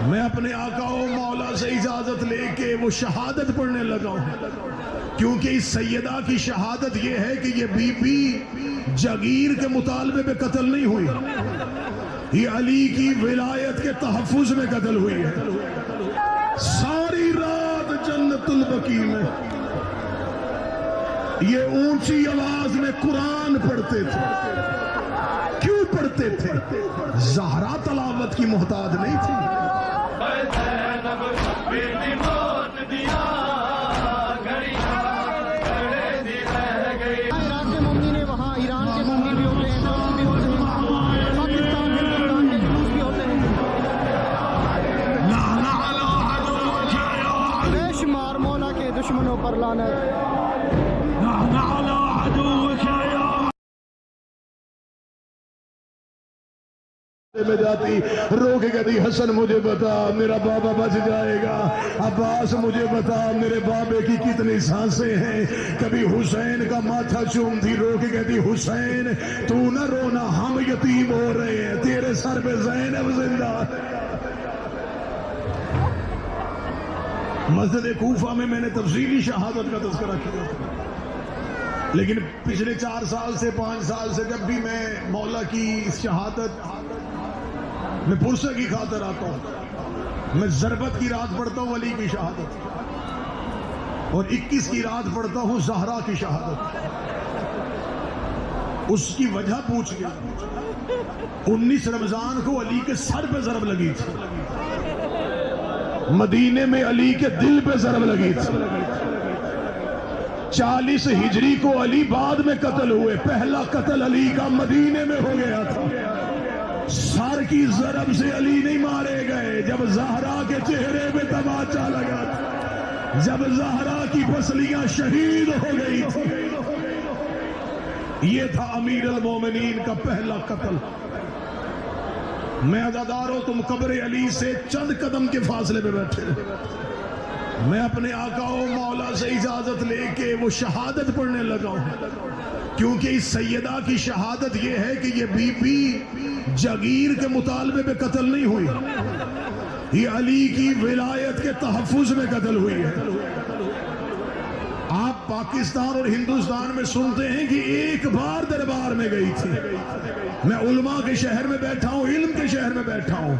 میں اپنے آقا و مولا سے اجازت لے کے وہ شہادت پڑھنے لگا ہوں، کیونکہ اس سیدہ کی شہادت یہ ہے کہ یہ بی بی جاگیر کے مطالبے پہ قتل نہیں ہوئی، یہ علی کی ولایت کے تحفظ میں قتل ہوئی ہے۔ ساری رات جنت البقیع میں یہ اونچی آواز میں قرآن پڑھتے تھے۔ کیوں پڑھتے تھے؟ زہرا تلاوت کی محتاج نہیں تھی۔ عراق کے مومنین ہیں، وہاں ایران کے مومنین بھی ہوتے ہیں، ترک بھی ہوتے ہیں، پاکستان ہندوستان کے روس بھی ہوتے ہیں۔ بے شمار مولا کے دشمنوں پر لعنت۔ میں جاتی رو کے کہتی حسن مجھے بتا میرا بابا بچ جائے گا، عباس مجھے بتا میرے بابے کی کتنی سانسیں ہیں۔ کبھی حسین کا ماتھا چومتی رو کے کہتی حسین تو نہ رونا، ہم یتیم ہو رہے ہیں، تیرے سر پہ زینب زندہ۔ مسجد کوفہ میں میں نے تفصیلی شہادت کا تذکرہ کیا، لیکن پچھلے 4 سال سے 5 سال سے جب بھی میں مولا کی شہادت میں پرسے کی خاطر آتا ہوں، میں ضربت کی رات پڑھتا ہوں علی کی شہادت، اور 21 کی رات پڑھتا ہوں زہرا کی شہادت۔ اس کی وجہ پوچھ گیا، 19 رمضان کو علی کے سر پہ ضرب لگی تھی، مدینے میں علی کے دل پہ ضرب لگی تھی۔ 40 ہجری کو علی بعد میں قتل ہوئے، پہلا قتل علی کا مدینے میں ہو گیا تھا۔ سر کی ضرب سے علی نہیں مارے گئے، جب زہرا کے چہرے پہ تماچا لگا تھا، جب زہرا کی پسلیاں شہید ہو گئی تھی۔ یہ تھا امیر المومنین کا پہلا قتل۔ میں عزاداروں تم قبر علی سے چند قدم کے فاصلے پہ بیٹھے، میں اپنے آقا و مولا سے اجازت لے کے وہ شہادت پڑھنے لگا ہوں، کیونکہ اس سیدہ کی شہادت یہ ہے کہ یہ بی بی جاگیر کے مطالبے پہ قتل نہیں ہوئی، یہ علی کی ولایت کے تحفظ میں قتل ہوئی ہے۔ آپ پاکستان اور ہندوستان میں سنتے ہیں کہ ایک بار دربار میں گئی تھی۔ میں علماء کے شہر میں بیٹھا ہوں، علم کے شہر میں بیٹھا ہوں۔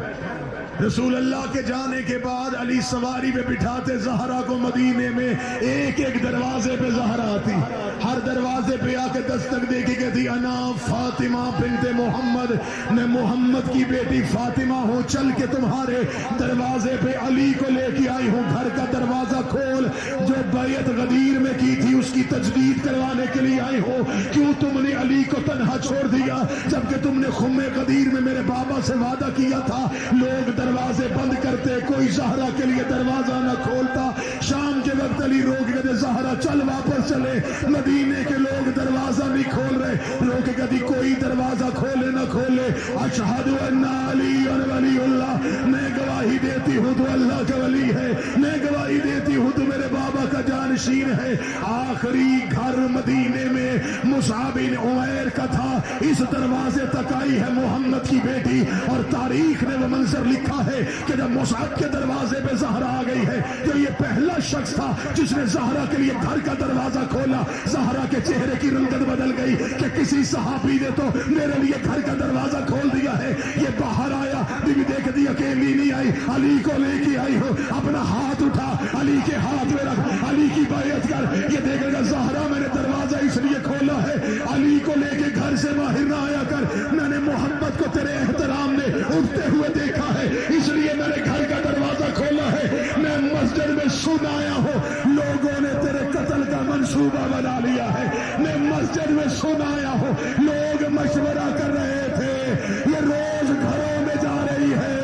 رسول اللہ کے جانے کے بعد علی سواری پہ بٹھاتے زہرا کو، مدینے میں ایک ایک دروازے پہ زہرا آتی، ہر دروازے پہ آ کے دستک دے کے کہتی انا فاطمہ بنت محمد، میں محمد کی بیٹی فاطمہ ہوں، چل کے تمہارے دروازے پہ علی کو لے کے آئی ہوں، گھر کا دروازہ کھول، جو بیعت غدیر میں کی تھی اس کی تجدید کروانے کے لیے آئی ہوں۔ کیوں تم نے علی کو تنہا چھوڑ دیا جبکہ تم نے خم غدیر میں میرے بابا سے وعدہ کیا تھا؟ لوگ دروازے بند کرتے، کوئی زہرا کے لیے دروازہ نہ کھولتا۔ شام کے وقت علی روک کہتے زہرا چل واپس چلے، مدینے کے لوگ دروازہ نہیں کھول رہے، روک کہتی کوئی دروازہ کھولے نہ کھولے، اشہد ان علی ولی اللہ، میں گواہی دیتی ہوں تو اللہ کا ولی ہے، میں گواہی دیتی ہوں تو میرے بابا کا جانشین ہے۔ آخری گھر مدینے میں مصعب بن عمیر کا تھا، اس دروازے تک آئی ہے محمد کی بیٹی، اور تاریخ نے وہ منظر لکھا ہے کہ جب مصعب کے دروازے پہ زہرا آ گئی ہے تو یہ پہلا شخص تھا جس نے زہرا کے لیے گھر کا دروازہ کھولا۔ زہرا کے چہرے کی رنگت بدل گئی کہ کسی صحابی نے تو میرے لیے گھر کا دروازہ کھول دیا ہے۔ یہ باہر آیا، بی بی دیکھ دی اکیلی نہیں آئی، علی کو لے کے آئی ہو، اپنا ہاتھ اٹھا علی کے ہاتھ میں رکھ، علی کی بیعت کر۔ یہ دیکھے گا زہرا میں نے دروازہ اس لیے کھولا ہے، علی کو لے کے گھر سے باہر نہ آیا کر، میں نے محمد کو تیرے احترام میں اٹھتے ہوئے دیکھا ہے اس لیے میں نے گھر کا دروازہ کھولا ہے۔ میں مسجد میں سن آیا ہوں لوگوں نے تیرے قتل کا منصوبہ بنا لیا ہے، میں مسجد میں سن آیا ہوں لوگ مشورہ کر رہے تھے، یہ روز گھروں میں جا رہی ہے،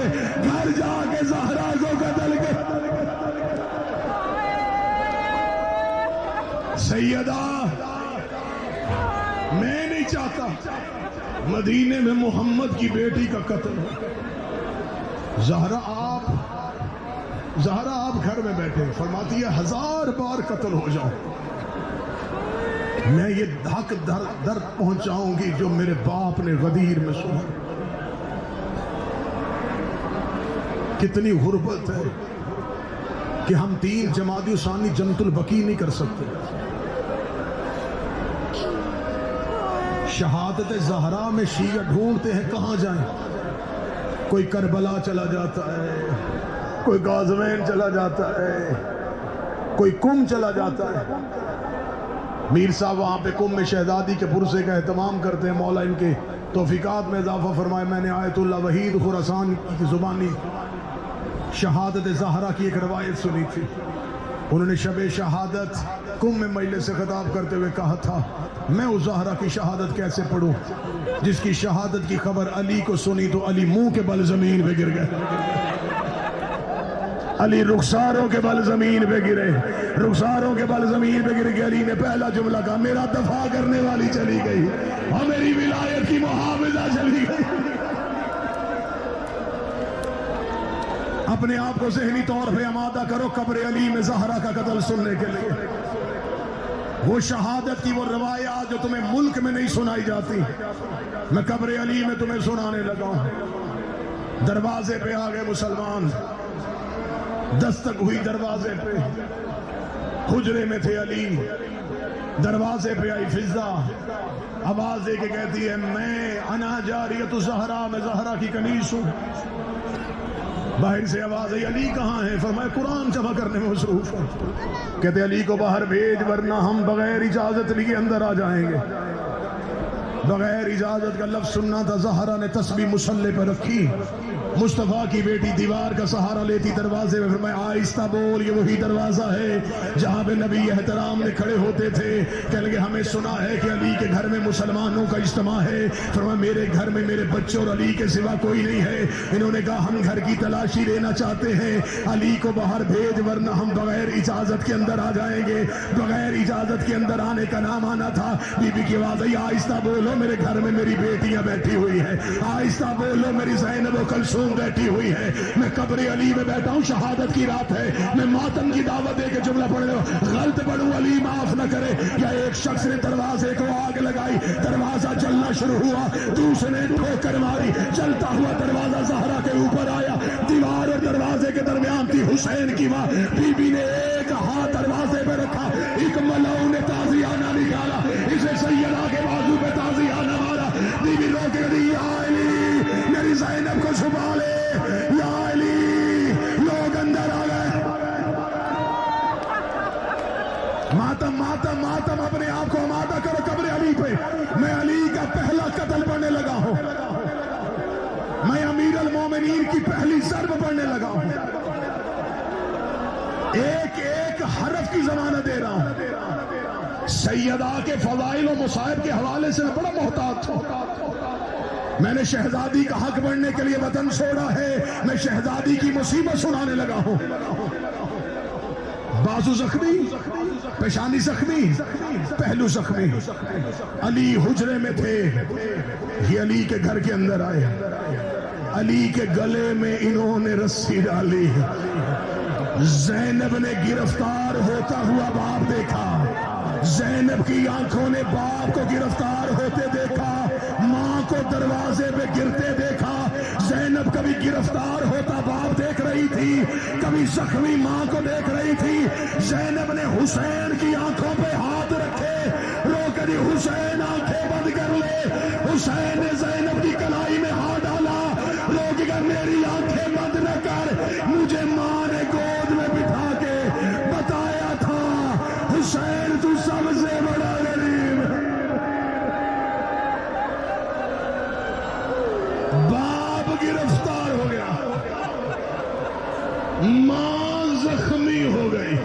گھر جا کے زہرا کو قتل کے سیدہ میں نہیں چاہتا مدینے میں محمد کی بیٹی کا قتل ہو۔ زہرا آپ گھر میں بیٹھے، فرماتی ہے 1000 بار قتل ہو جاؤ میں یہ دھک درد پہنچاؤں گی جو میرے باپ نے غدیر میں سنا، کتنی غربت ہے کہ ہم 3 جمادی الثانی جنت البقیع نہیں کر سکتے. شہادت زہرا میں شیعہ ڈھونڈتے ہیں کہاں جائیں. کوئی کربلا چلا جاتا ہے, کوئی غازوین چلا جاتا ہے, کوئی کم چلا جاتا ہے. میر صاحب وہاں پہ کم میں شہزادی کے پرسے کا اہتمام کرتے ہیں. مولا ان کے توفیقات میں اضافہ فرمائے. میں نے آیت اللہ وحید خراسان کی زبانی شہادت زہرا کی ایک روایت سنی تھی. انہوں نے شب شہادت کم میں مجلس سے خطاب کرتے ہوئے کہا تھا, میں اس زہرا کی شہادت کیسے پڑھوں جس کی شہادت کی خبر علی کو سنی تو علی منہ کے بل زمین پہ گر گئے, علی رخساروں کے بل زمین پہ گرے, رخساروں کے بل زمین پہ گر کے علی نے پہلا جملہ کہا, میرا دفاع کرنے والی چلی گئی اور میری ولایت کی محافظہ چلی گئی. اپنے آپ کو ذہنی طور پہ آمادہ کرو قبر علی میں زہرا کا قتل سننے کے لیے. وہ شہادت کی وہ روایات جو تمہیں ملک میں نہیں سنائی جاتی, میں قبر علی میں تمہیں سنانے لگا ہوں. دروازے پہ آ گئے مسلمان, دستک ہوئی دروازے پہ, حجرے میں تھے علی. دروازے پہ آئی فضا, آواز دے کے کہتی ہے, میں انا جاریت زہرا, میں زہرا کی کنیز ہوں. باہر سے آواز ہے, علی کہاں ہے؟ فرمایا قرآن جمع کرنے میں مصروف ہے. کہتے علی کو باہر بھیج ورنہ ہم بغیر اجازت لیے اندر آ جائیں گے. بغیر اجازت کا لفظ سننا تھا. زہرا نے تسبیح مصلی پر رکھی, مصطفیٰ کی بیٹی دیوار کا سہارا لیتی دروازے میں. فرمایا آہستہ بول, یہ وہی دروازہ ہے جہاں پہ نبی احترام نے کھڑے ہوتے تھے. کہنے لگے ہمیں سنا ہے کہ علی کے گھر میں مسلمانوں کا اجتماع ہے. فرمایا میرے گھر میں میرے بچوں اور علی کے سوا کوئی نہیں ہے. انہوں نے کہا ہم گھر کی تلاشی لینا چاہتے ہیں, علی کو باہر بھیج ورنہ ہم بغیر اجازت کے اندر آ جائیں گے. بغیر اجازت کے اندر آنے کا نام آنا تھا. بی بی کی آواز آئی, آہستہ بولو, میرے گھر میں میری بیٹیاں بیٹھی ہوئی ہیں. آہستہ بولو, میری زینب و کلثوم بیٹھی ہوئی ہے. میں قبر علی میں بیٹھا ہوں, شہادت کی رات ہے. میں ماتم کی دعوت دے کے جملہ پڑھ رہا ہوں, غلط پڑھوں علی معاف نہ کرے. یا ایک شخص نے دروازے کو آگ لگائی, دروازہ جلنا شروع ہوا, دوسرے نے ٹھوکر ماری, چلتا ہوا دروازہ زہرا کے اوپر آیا. دیوار اور دروازے کے درمیان تھی حسین کی ماں. بی بی نے ایک ہاتھ دروازے پہ رکھا, ایک ملعون نے تازیانہ نکالا, اسے سیدہ کے بازو پہ تازیانہ مارا. بی بی رو کے دی, یا علی میری زینب کو چھپا لے, یا علی. لوگ اندر آ گئے. ماتم ماتم ماتم, اپنے آپ کو آمادہ کرو قبر علی پہ. میں علی کا پہلا قتل پڑھنے لگا ہوں. میں امیر المومنین کی پہلی ضرب پڑھنے لگا ہوں. ایک ایک حرف کی ضمانت دے رہا ہوں. سیدہ کے فضائل و مصائب کے حوالے سے میں بڑا محتاط ہوں. میں نے شہزادی کا حق بڑھنے کے لیے وطن چھوڑا ہے. میں شہزادی کی مصیبت سنانے لگا ہوں. بازو زخمی, پیشانی زخمی, پہلو زخمی. علی حجرے میں تھے, یہ علی کے گھر کے اندر آئے. علی کے گلے میں انہوں نے رسی ڈالی. زینب نے گرفتار ہوتا ہوا باپ دیکھا. زینب کی آنکھوں نے باپ کو گرفتار ہوتے دیکھا, ماں کو دروازے پہ گرتے دیکھا. زینب کبھی گرفتار ہوتا باپ دیکھ رہی تھی, کبھی زخمی ماں کو دیکھ رہی تھی. زینب نے حسین کی آنکھوں پہ ہاتھ رکھے, رو کر حسین آنکھیں بند کر لے. حسین نے زینب کی کلائی میں ہاتھ ڈالا, رو کر میری آنکھیں بند نہ کر. مجھے ماں نے گود میں بٹھا کے بتایا تھا, حسین تو سب سے بڑا غریب. باپ گرفتار ہو گیا, ماں زخمی ہو گئی.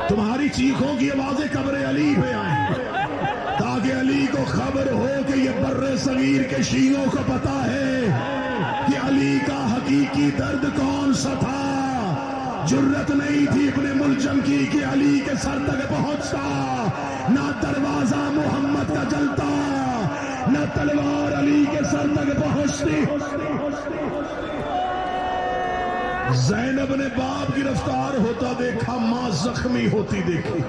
تمہاری چیخوں کی آوازیں قبر علی پہ آئیں تاکہ علی کو خبر ہو کہ یہ بر صغیر کے شیعوں کو پتا ہے کہ علی کا حقیقی درد کون سا تھا. جرت نہیں تھی ابن ملجم کی کہ علی کے سر تک پہنچتا. نہ دروازہ محمد کا جلتا, نہ تلوار علی کے سر تک پہنچتی. زینب نے باپ گرفتار ہوتا دیکھا, ماں زخمی ہوتی دیکھی.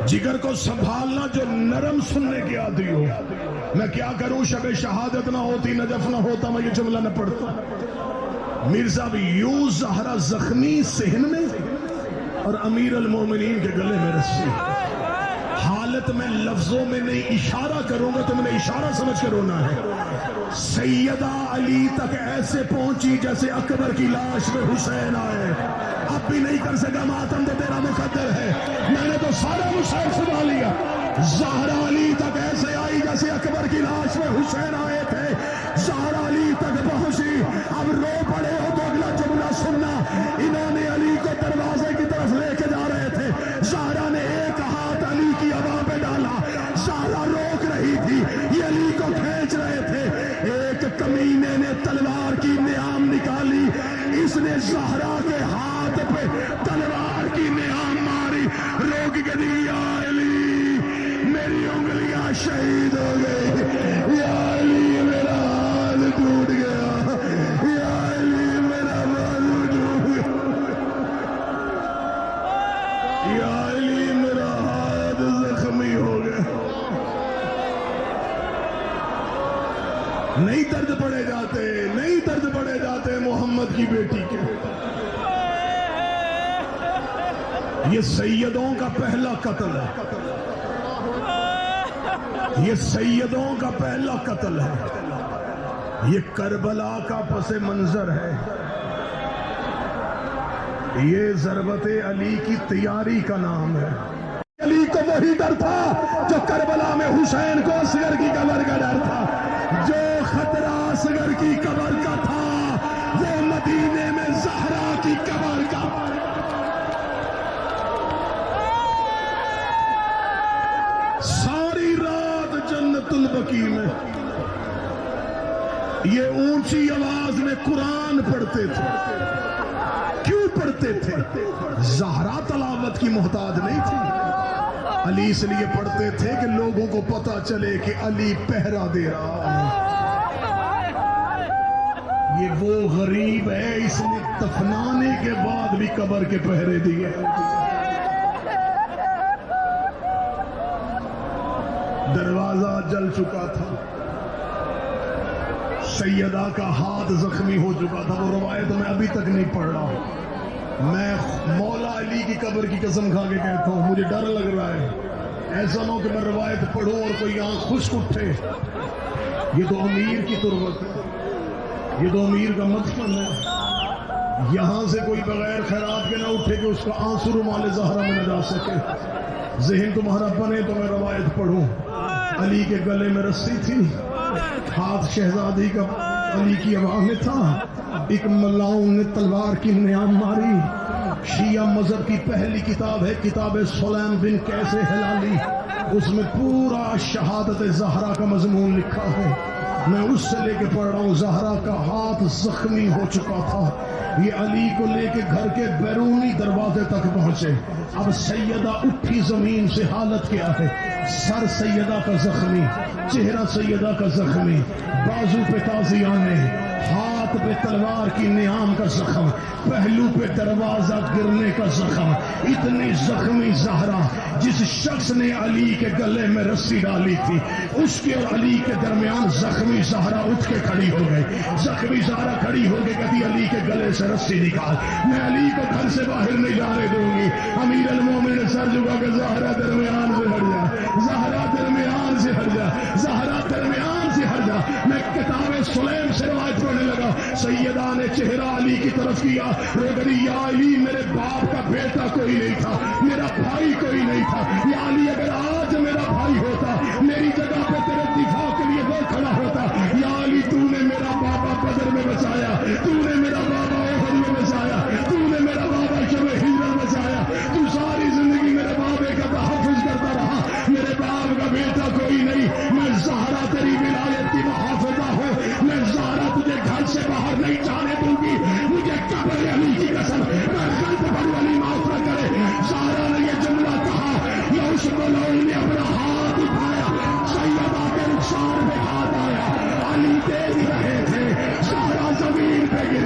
جگر کو سنبھالنا جو نرم سننے کی عادی ہو. میں کیا کروں, شب شہادت نہ ہوتی, نجف نہ ہوتا, میں یہ جملہ نہ پڑھتا. میر صاحب یوں زہرا زخمی صحن میں اور امیر المومنین کے گلے میں رسی. حالت میں لفظوں میں نہیں اشارہ کروں گا، تم نے اشارہ سمجھ کر رونا ہے. سیدہ علی تک ایسے پہنچی جیسے اکبر کی لاش میں حسین آئے. اب بھی نہیں کر سکا ماتم تو تیرا مقدر ہے، میں نے تو سارا مسائل سنا لیا. زہرا علی تک ایسے آئی جیسے اکبر کی لاش میں حسین آئے تھے. زہرا علی تک پہنچی. اب رو پڑے ہو تو اگلا جملہ سننا. انہوں نے علی کو دروازے کی طرف لے کے جا رہے تھے. زہرا نے ایک ہاتھ علی کی ہوا پہ ڈالا. زہرا روک رہی تھی، یہ علی کو کھینچ رہے تھے. ایک کمینے نے تلوار کی نیام نکالی، اس نے زہرا کے ہاتھ پہ تلوار کی نیام ماری. روک کے دی یا علی میری انگلیاں شہید ہو گئی، یا علی میرا ہاتھ ٹوٹ گیا، یا علی میرا بازو ٹوٹ گیا، یا علی میرا ہاتھ زخمی ہو گیا. نہیں درد پڑے جاتے، نہیں درد پڑے جاتے محمد کی بیٹی کے. یہ سیدوں کا پہلا قتل ہے، یہ سیدوں کا پہلا قتل ہے. یہ کربلا کا پس منظر ہے. یہ ضربت علی کی تیاری کا نام ہے. علی کو وہی ڈر تھا جو کربلا میں حسین کو اصغر کی قبر کا ڈر تھا. جو خطرہ اصغر کی قبر کا تھا وہ مدینے میں زہرا کی قبر کا. ساری رات جنت البقیع میں یہ اونچی آواز میں قرآن پڑھتے تھے. کیوں پڑھتے تھے؟ زہرا تلاوت کی محتاج نہیں تھی. علی اس لیے پڑھتے تھے کہ لوگوں کو پتا چلے کہ علی پہرا دے رہا ہے. یہ وہ غریب ہے، اس نے دفنانے کے بعد بھی قبر کے پہرے دیے. دروازہ جل چکا تھا، سیدہ کا ہاتھ زخمی ہو چکا تھا. وہ روایت میں ابھی تک نہیں پڑھ رہا. میں مولا علی کی قبر کی قسم کھا کے کہتا ہوں مجھے ڈر لگ رہا ہے ایسا نہ ہو کہ میں روایت پڑھوں اور کوئی آنکھ خشک اٹھے. یہ تو امیر کی تربت ہے، یہ تو امیر کا مدفن ہے. یہاں سے کوئی بغیر خیرات کے نہ اٹھے کہ اس کا آنسو رومال زہرا میں نہ جا سکے. ذہن تمہارا بنے تو میں روایت پڑھوں. علی کے گلے میں رسی تھی، ہاتھ شہزادی کا علی کی آواز میں تھا. ایک ملاؤن نے تلوار کی نیام ماری. شیعہ مذہب کی پہلی کتاب ہے کتاب سلیم بن کیسے ہلالی. اس میں پورا شہادت زہرا کا مضمون لکھا ہے. میں اس سے لے کے پڑھ رہا ہوں. زہرا کا ہاتھ زخمی ہو چکا تھا. یہ علی کو لے کے گھر کے بیرونی دروازے تک پہنچے. اب سیدہ اٹھی زمین سے. حالت کیا ہے؟ سر سیدہ کا زخمی، چہرہ سیدہ کا زخمی، بازو پہ تازیانے، ہاتھ پہ تلوار کی نیام کا زخم، پہلو پہ دروازہ گرنے کا زخم. اتنی زخمی زہرا جس شخص نے علی کے گلے میں رسی ڈالی تھی اس کے اور علی کے درمیان زخمی زہرا اٹھ کے کھڑی ہو گئی. زخمی زہرا کھڑی ہو کے کہتی علی کے گلے سے رسی نکال، میں علی کو گھر سے باہر نہیں جانے دوں گی. امیر المومن نے سر جھکا کہ زہرا درمیان سے ہٹ جا، زہرا درمیان سے ہٹ جا، زہرا درمیان سے ہٹ جا. میں کتاب سلیم سے روایت پڑھنے لگا. سیدہ نے چہرہ علی کی طرف کیا، رو گئی یا علی میرے باپ کا بیٹا کوئی نہیں تھا، میرا بھائی کوئی نہیں تھا. یا علی اگر آج میرا بھائی ہوتا میری جگہ پہ تیرے دفاع کے لیے وہ کھڑا ہوتا. یا علی تو نے میرا بابا بدر میں بچایا، تو نے میرا بابا احد میں بچایا، تو نے میرا بابا شب ہجرت بچایا. تو ساری زندگی میرے بابے کا تحفظ کرتا رہا. میرے باپ کا بیٹا کوئی نہیں. میں زہرا تیری ولایت کی محافظہ ہوں. میں زہرا تجھے گھر سے باہر نہیں جانے دوں گی. مجھے قبر علی کی قسم میں غلط بڑی علی معاف نہ کرے. زہرا نے یہ جملہ کہا یا اس ملعون نے اپنا ہاتھ اٹھایا، سیدہ کے رخسار پہ ہاتھ آیا. علی دیکھ رہے تھے، زہرا زمین پہ گر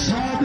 7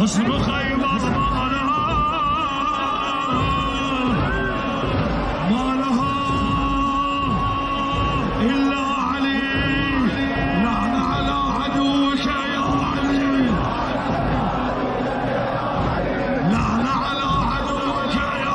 حصن خيبر ما لها إلا علي، لعن على عدوك يا علي، لعن على عدوك يا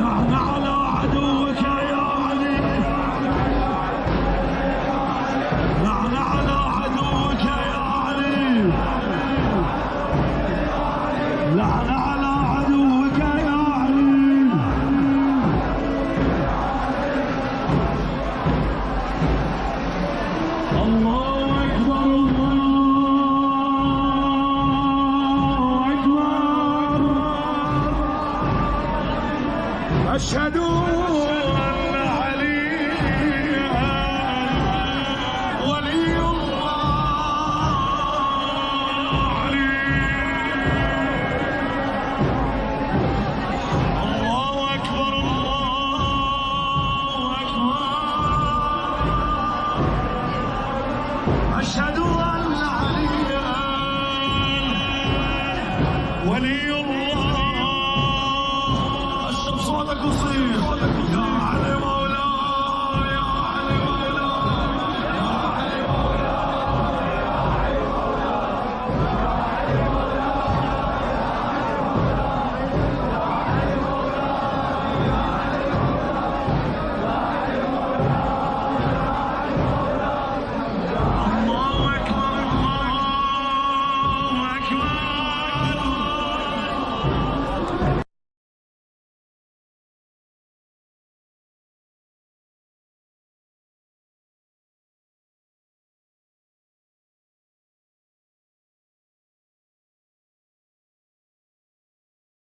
لعن على عدوك يا علي، لعن على عدوك يا علي، لعن على عدوك يا علي. الله أكبر الله أكبر. أشهد